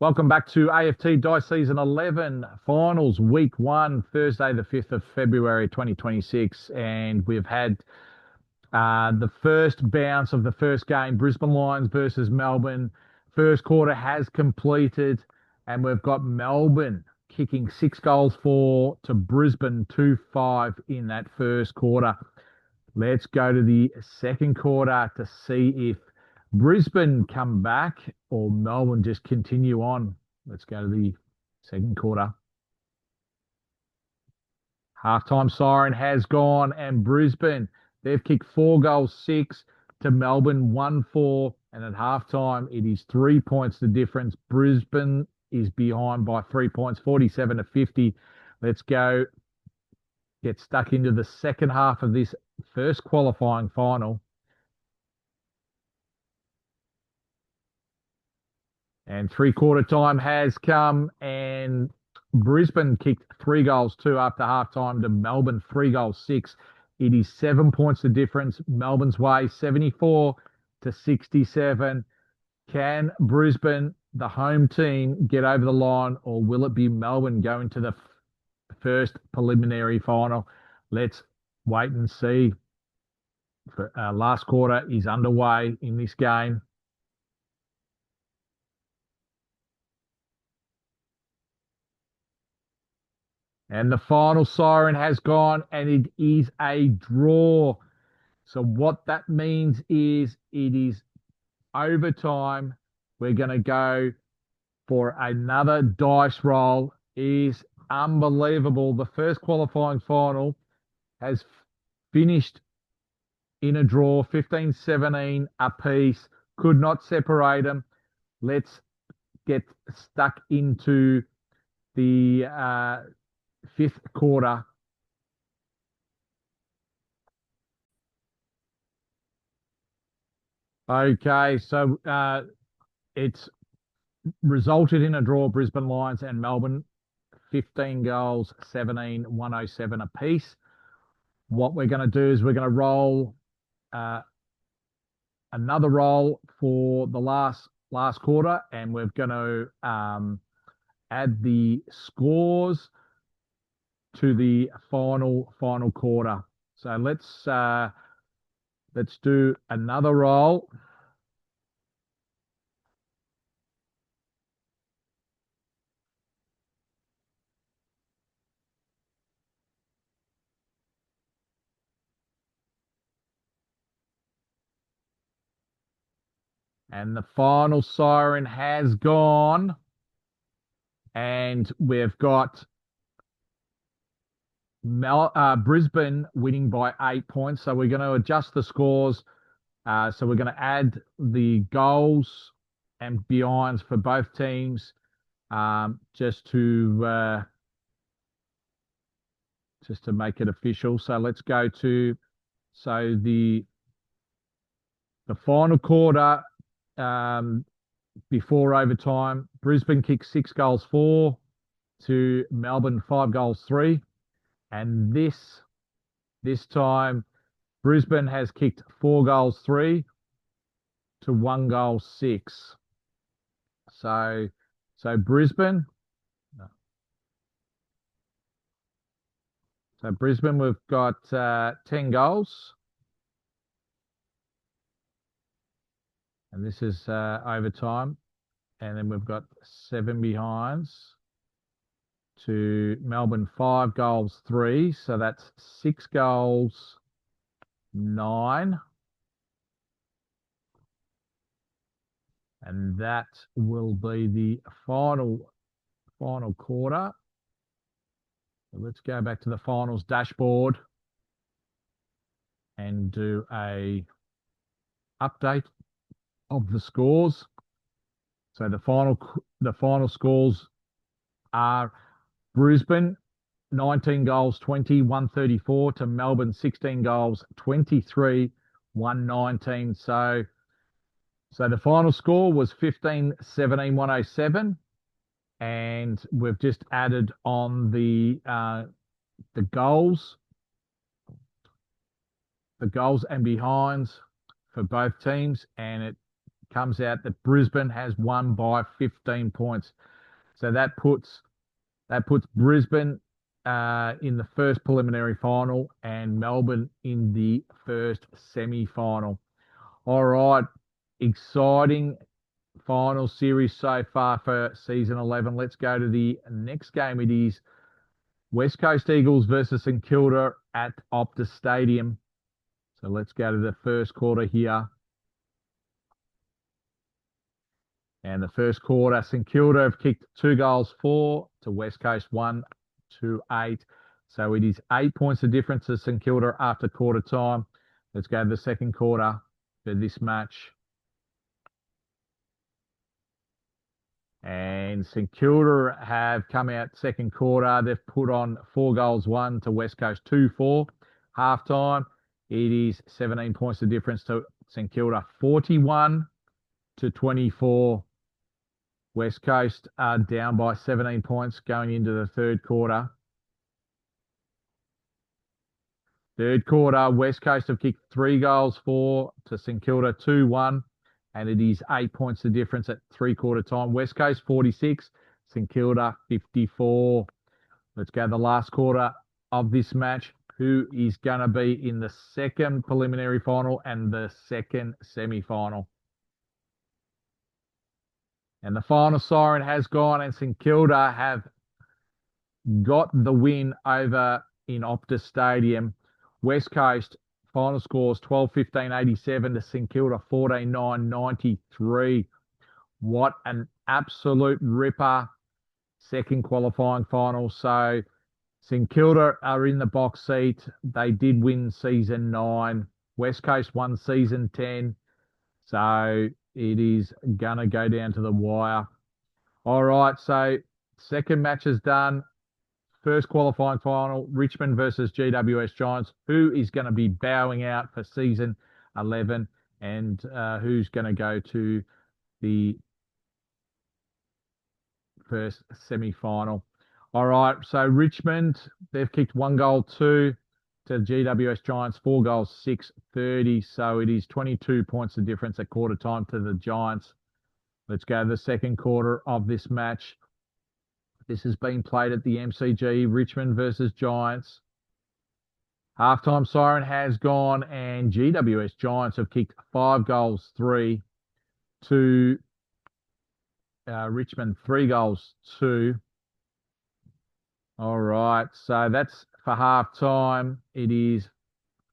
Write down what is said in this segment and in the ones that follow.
Welcome back to AFT Dice Season 11 Finals, Week 1, Thursday, the 5th of February, 2026. And we've had the first bounce of the first game, Brisbane Lions versus Melbourne. First quarter has completed, and we've got Melbourne kicking 6 goals to Brisbane 2-5 in that first quarter. Let's go to the second quarter to see if Brisbane come back or Melbourne just continue on. Let's go to the second quarter. Halftime siren has gone, and Brisbane, they've kicked 4 goals, 6 to Melbourne, 1-4. And at halftime, it is 3 points the difference. Brisbane is behind by 3 points, 47-50. Let's go get stuck into the second half of this first qualifying final. And three-quarter time has come, and Brisbane kicked 3 goals, 2 after halftime to Melbourne, 3 goals, 6. It is 7 points the difference. Melbourne's way, 74-67. Can Brisbane, the home team, get over the line, or will it be Melbourne going to the first preliminary final? Let's wait and see. Last quarter is underway in this game. And the final siren has gone, and it is a draw. So what that means is it is overtime. We're going to go for another dice roll. It is unbelievable. The first qualifying final has finished in a draw, 15-17 apiece. Could not separate them. Let's get stuck into the fifth quarter. Okay, so it's resulted in a draw, Brisbane Lions and Melbourne, 15 goals, 17, 107 apiece. What we're going to do is we're going to roll another roll for the last quarter, and we're going to add the scores to the final quarter. So let's do another roll. And the final siren has gone, and we've got Brisbane winning by 8 points. So we're going to adjust the scores. So we're going to add the goals and behinds for both teams, just to make it official. So let's go to the final quarter. Before overtime, Brisbane kicked 6 goals, 4 to Melbourne, 5 goals, 3. And this time, Brisbane has kicked 4 goals, 3 to 1 goal, 6. So Brisbane. So Brisbane, we've got 10 goals. And this is overtime. And then we've got 7 behinds to Melbourne, 5 goals, 3. So that's 6 goals, 9. And that will be the final quarter. So let's go back to the finals dashboard and do a update of the scores. So the final scores are Brisbane 19 goals, 20, 134 to Melbourne 16 goals, 23, 119. So the final score was 15-17, 107, and we've just added on the goals and behinds for both teams, and it comes out that Brisbane has won by 15 points. So that puts Brisbane in the first preliminary final and Melbourne in the first semi-final. All right, exciting final series so far for season 11. Let's go to the next game. It is West Coast Eagles versus St Kilda at Optus Stadium. So let's go to the first quarter here. And the first quarter, St Kilda have kicked 2 goals, 4 to West Coast, 1 to 8. So it is 8 points of difference to St Kilda after quarter time. Let's go to the second quarter for this match. And St Kilda have come out second quarter. They've put on 4 goals, 1 to West Coast, 2-4. Half time, it is 17 points of difference to St Kilda, 41 to 24. West Coast are down by 17 points going into the third quarter. Third quarter, West Coast have kicked 3 goals, 4 to St Kilda, 2-1. And it is 8 points the difference at three-quarter time. West Coast 46, St Kilda 54. Let's go to the last quarter of this match. Who is going to be in the second preliminary final and the second semi-final? And the final siren has gone, and St Kilda have got the win over in Optus Stadium. West Coast final scores 12-15-87 to St Kilda 14-9-93. What an absolute ripper second qualifying final. So St Kilda are in the box seat. They did win season 9. West Coast won season 10. So it is going to go down to the wire. All right, so second match is done. First qualifying final, Richmond versus GWS Giants. Who is going to be bowing out for season 11 and who's going to go to the first semi-final? All right, so Richmond, they've kicked 1 goal, 2 to GWS Giants, 4 goals, 6-30. So it is 22 points of difference at quarter time to the Giants. Let's go to the second quarter of this match. This has been played at the MCG, Richmond versus Giants. Halftime siren has gone and GWS Giants have kicked 5 goals, 3 to Richmond, 3 goals, 2. All right, so that's for half time. It is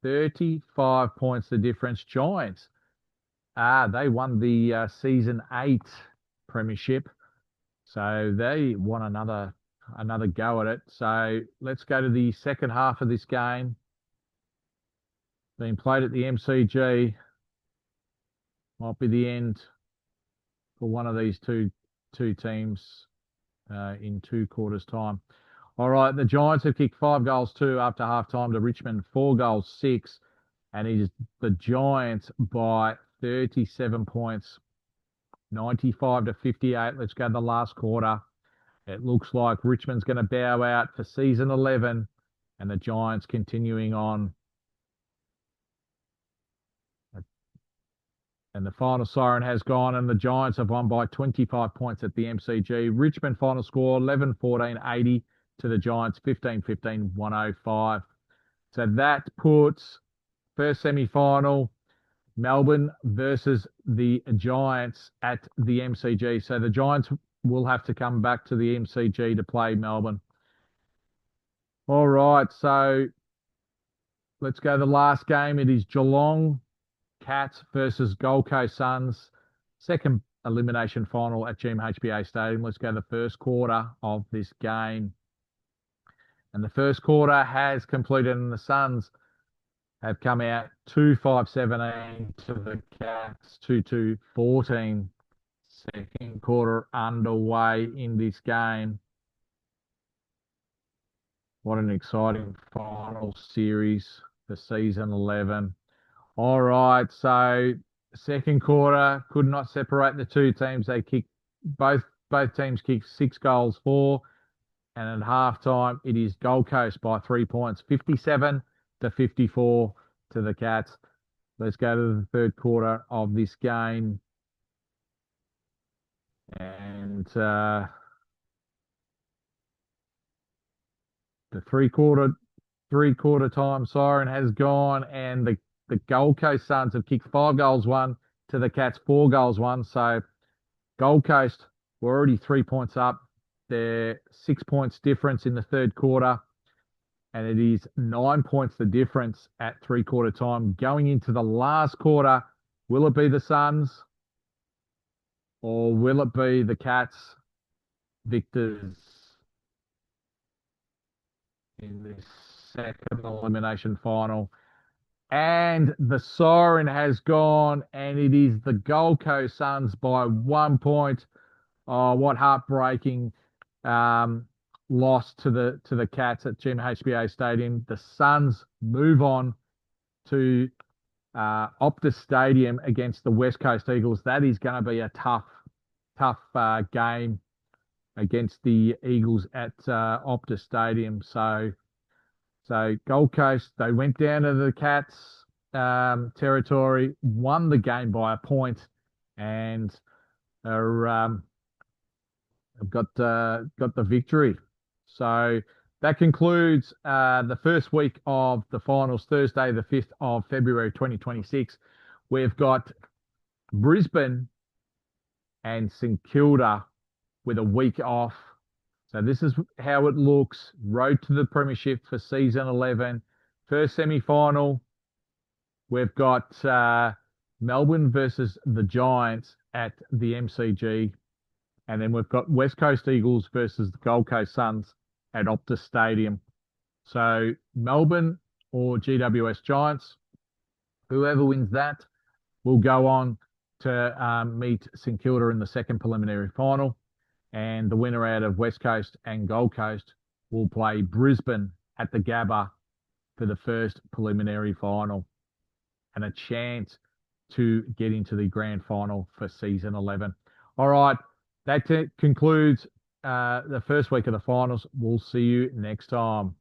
35 points the difference. Giants, they won the season 8 premiership, so they want another go at it. So let's go to the second half of this game. Being played at the MCG. Might be the end for one of these two teams in 2 quarters' time. All right, the Giants have kicked 5 goals, 2 after halftime to Richmond, 4 goals, 6. And it is the Giants by 37 points, 95-58. Let's go to the last quarter. It looks like Richmond's going to bow out for season 11 and the Giants continuing on. And the final siren has gone and the Giants have won by 25 points at the MCG. Richmond final score 11-14-80 to the Giants, 15-15-105. So that puts first semi-final, Melbourne versus the Giants at the MCG. So the Giants will have to come back to the MCG to play Melbourne. All right, so let's go to the last game. It is Geelong Cats versus Gold Coast Suns. Second elimination final at GMHBA Stadium. Let's go to the first quarter of this game. And the first quarter has completed and the Suns have come out 2-5-17 to the Cats, 2-2-14. Second quarter underway in this game. What an exciting final series for season 11. All right, so second quarter could not separate the two teams. They kicked both teams kicked 6 goals, 4. And at halftime, it is Gold Coast by 3 points, 57-54 to the Cats. Let's go to the third quarter of this game. And the three quarter time siren has gone, and the Gold Coast Suns have kicked 5-1 to the Cats 4-1. So Gold Coast were already 3 points up. They're 6 points difference in the third quarter, and it is 9 points the difference at three-quarter time. Going into the last quarter, will it be the Suns or will it be the Cats victors in this second elimination final? And the siren has gone, and it is the Gold Coast Suns by 1 point. Oh, what heartbreaking loss to the Cats at GMHBA Stadium. The Suns move on to Optus Stadium against the West Coast Eagles. That is going to be a tough game against the Eagles at Optus Stadium. So Gold Coast, they went down to the Cats territory, won the game by a point, and have got the victory. So that concludes the first week of the finals, Thursday, the 5th of February, 2026. We've got Brisbane and St Kilda with a week off. So this is how it looks. Road to the Premiership for season 11. First semi-final, we've got Melbourne versus the Giants at the MCG. And then we've got West Coast Eagles versus the Gold Coast Suns at Optus Stadium. So Melbourne or GWS Giants, whoever wins that will go on to meet St Kilda in the second preliminary final. And the winner out of West Coast and Gold Coast will play Brisbane at the Gabba for the first preliminary final and a chance to get into the grand final for season 11. All right, that concludes the first week of the finals. We'll see you next time.